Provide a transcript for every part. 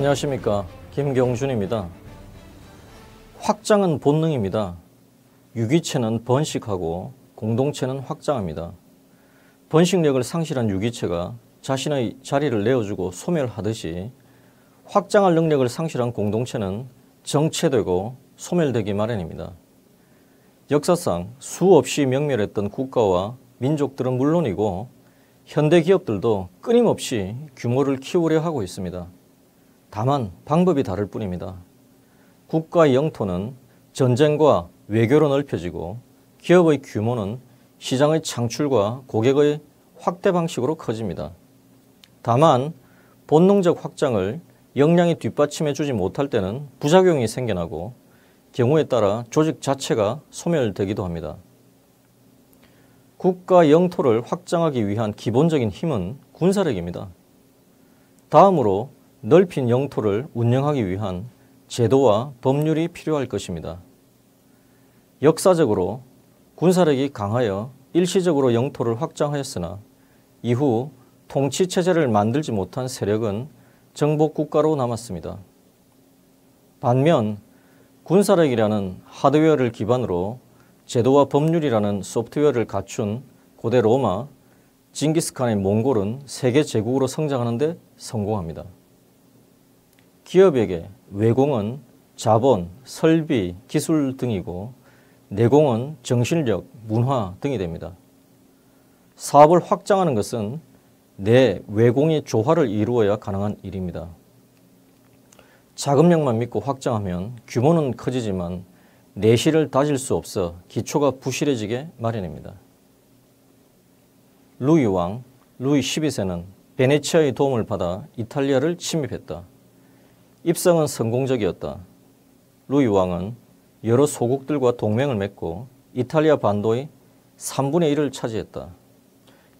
안녕하십니까, 김경준입니다. 확장은 본능입니다. 유기체는 번식하고 공동체는 확장합니다. 번식력을 상실한 유기체가 자신의 자리를 내어주고 소멸하듯이 확장할 능력을 상실한 공동체는 정체되고 소멸되기 마련입니다. 역사상 수없이 명멸했던 국가와 민족들은 물론이고 현대 기업들도 끊임없이 규모를 키우려 하고 있습니다. 다만 방법이 다를 뿐입니다. 국가의 영토는 전쟁과 외교로 넓혀지고 기업의 규모는 시장의 창출과 고객의 확대 방식으로 커집니다. 다만 본능적 확장을 역량이 뒷받침해 주지 못할 때는 부작용이 생겨나고 경우에 따라 조직 자체가 소멸되기도 합니다. 국가 영토를 확장하기 위한 기본적인 힘은 군사력입니다. 다음으로 넓힌 영토를 운영하기 위한 제도와 법률이 필요할 것입니다. 역사적으로 군사력이 강하여 일시적으로 영토를 확장하였으나 이후 통치체제를 만들지 못한 세력은 정복국가로 남았습니다. 반면 군사력이라는 하드웨어를 기반으로 제도와 법률이라는 소프트웨어를 갖춘 고대 로마, 징기스칸의 몽골은 세계 제국으로 성장하는 데 성공합니다. 기업에게 외공은 자본, 설비, 기술 등이고 내공은 정신력, 문화 등이 됩니다. 사업을 확장하는 것은 내 외공의 조화를 이루어야 가능한 일입니다. 자금력만 믿고 확장하면 규모는 커지지만 내실을 다질 수 없어 기초가 부실해지게 마련입니다. 루이 왕, 루이 12세는 베네치아의 도움을 받아 이탈리아를 침입했다. 입성은 성공적이었다. 루이 왕은 여러 소국들과 동맹을 맺고 이탈리아 반도의 3분의 1을 차지했다.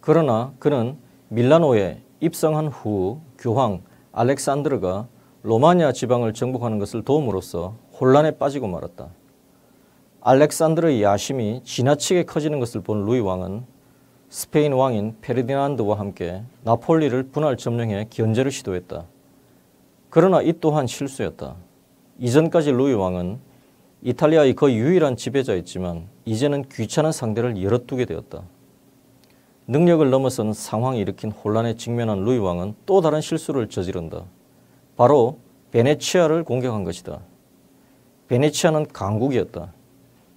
그러나 그는 밀라노에 입성한 후 교황 알렉산드르가 로마니아 지방을 정복하는 것을 도움으로써 혼란에 빠지고 말았다. 알렉산드르의 야심이 지나치게 커지는 것을 본 루이 왕은 스페인 왕인 페르디난드와 함께 나폴리를 분할 점령해 견제를 시도했다. 그러나 이 또한 실수였다. 이전까지 루이 왕은 이탈리아의 거의 유일한 지배자였지만 이제는 귀찮은 상대를 열어두게 되었다. 능력을 넘어선 상황이 일으킨 혼란에 직면한 루이 왕은 또 다른 실수를 저지른다. 바로 베네치아를 공격한 것이다. 베네치아는 강국이었다.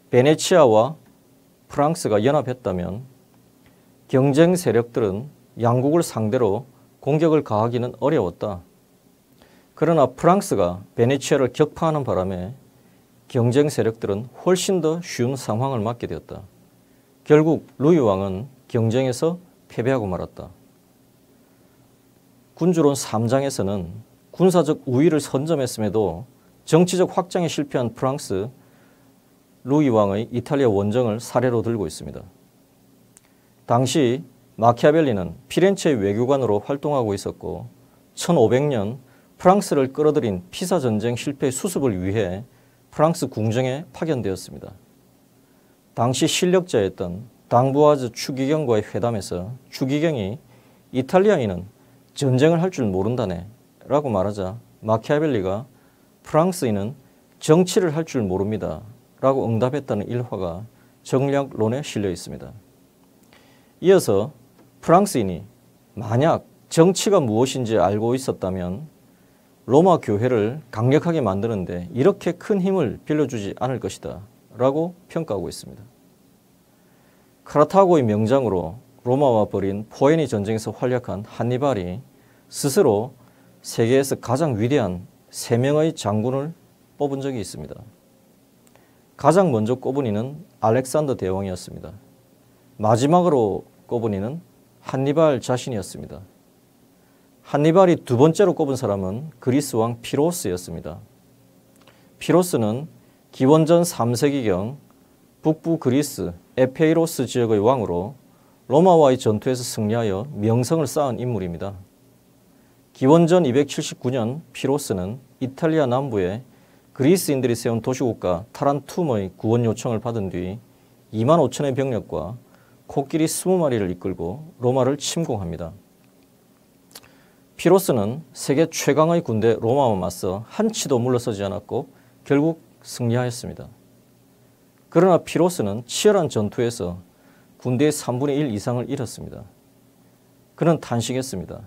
베네치아와 프랑스가 연합했다면 경쟁 세력들은 양국을 상대로 공격을 가하기는 어려웠다. 그러나 프랑스가 베네치아를 격파하는 바람에 경쟁 세력들은 훨씬 더 쉬운 상황을 맞게 되었다. 결국 루이 왕은 경쟁에서 패배하고 말았다. 군주론 3장에서는 군사적 우위를 선점했음에도 정치적 확장에 실패한 프랑스, 루이 왕의 이탈리아 원정을 사례로 들고 있습니다. 당시 마키아벨리는 피렌체의 외교관으로 활동하고 있었고 1500년 프랑스를 끌어들인 피사 전쟁 실패 수습을 위해 프랑스 궁정에 파견되었습니다. 당시 실력자였던 당부아즈 추기경과의 회담에서 추기경이 이탈리아인은 전쟁을 할 줄 모른다네 라고 말하자 마키아벨리가 프랑스인은 정치를 할 줄 모릅니다 라고 응답했다는 일화가 정략론에 실려 있습니다. 이어서 프랑스인이 만약 정치가 무엇인지 알고 있었다면 로마 교회를 강력하게 만드는데 이렇게 큰 힘을 빌려주지 않을 것이다 라고 평가하고 있습니다. 카르타고의 명장으로 로마와 벌인 포에니 전쟁에서 활약한 한니발이 스스로 세계에서 가장 위대한 3명의 장군을 뽑은 적이 있습니다. 가장 먼저 꼽은 이는 알렉산더 대왕이었습니다. 마지막으로 꼽은 이는 한니발 자신이었습니다. 한니발이 두 번째로 꼽은 사람은 그리스 왕 피로스였습니다. 피로스는 기원전 3세기경 북부 그리스 에페이로스 지역의 왕으로 로마와의 전투에서 승리하여 명성을 쌓은 인물입니다. 기원전 279년 피로스는 이탈리아 남부에 그리스인들이 세운 도시국가 타란툼의 구원 요청을 받은 뒤 2만 5천의 병력과 코끼리 20마리를 이끌고 로마를 침공합니다. 피로스는 세계 최강의 군대 로마와 맞서 한치도 물러서지 않았고 결국 승리하였습니다. 그러나 피로스는 치열한 전투에서 군대의 3분의 1 이상을 잃었습니다. 그는 탄식했습니다.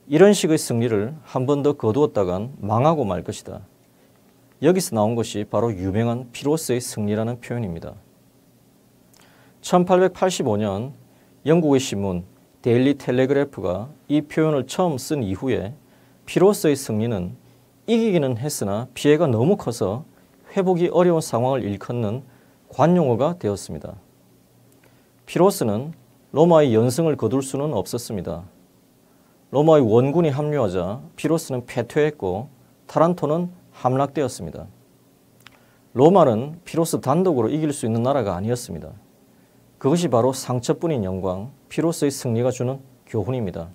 이런 식의 승리를 한 번 더 거두었다간 망하고 말 것이다. 여기서 나온 것이 바로 유명한 피로스의 승리라는 표현입니다. 1885년 영국의 신문 데일리 텔레그래프가 이 표현을 처음 쓴 이후에 피로스의 승리는 이기기는 했으나 피해가 너무 커서 회복이 어려운 상황을 일컫는 관용어가 되었습니다. 피로스는 로마의 연승을 거둘 수는 없었습니다. 로마의 원군이 합류하자 피로스는 패퇴했고 타란토는 함락되었습니다. 로마는 피로스 단독으로 이길 수 있는 나라가 아니었습니다. 그것이 바로 상처뿐인 영광, 피로스의 승리가 주는 교훈입니다.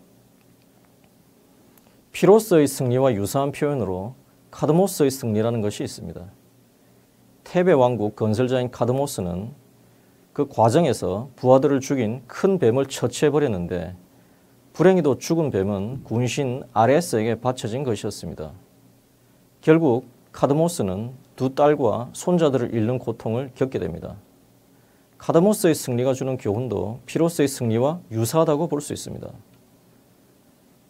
피로스의 승리와 유사한 표현으로 카드모스의 승리라는 것이 있습니다. 테베 왕국 건설자인 카드모스는 그 과정에서 부하들을 죽인 큰 뱀을 처치해버렸는데 불행히도 죽은 뱀은 군신 아레스에게 바쳐진 것이었습니다. 결국 카드모스는 두 딸과 손자들을 잃는 고통을 겪게 됩니다. 카드모스의 승리가 주는 교훈도 피로스의 승리와 유사하다고 볼 수 있습니다.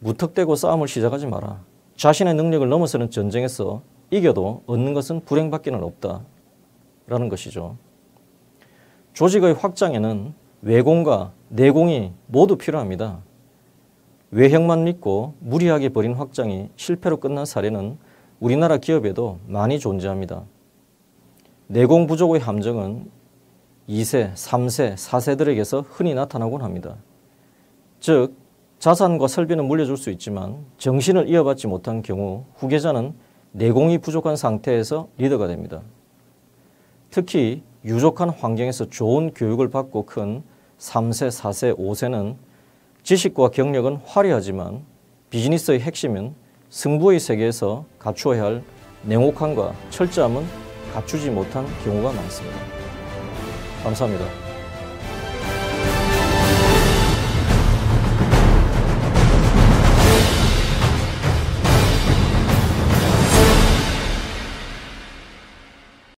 무턱대고 싸움을 시작하지 마라. 자신의 능력을 넘어서는 전쟁에서 이겨도 얻는 것은 불행밖에는 없다. 라는 것이죠. 조직의 확장에는 외공과 내공이 모두 필요합니다. 외형만 믿고 무리하게 벌인 확장이 실패로 끝난 사례는 우리나라 기업에도 많이 존재합니다. 내공 부족의 함정은 2세, 3세, 4세들에게서 흔히 나타나곤 합니다. 즉, 자산과 설비는 물려줄 수 있지만 정신을 이어받지 못한 경우 후계자는 내공이 부족한 상태에서 리더가 됩니다. 특히 유족한 환경에서 좋은 교육을 받고 큰 3세, 4세, 5세는 지식과 경력은 화려하지만 비즈니스의 핵심은 승부의 세계에서 갖추어야 할 냉혹함과 철저함은 갖추지 못한 경우가 많습니다. 감사합니다.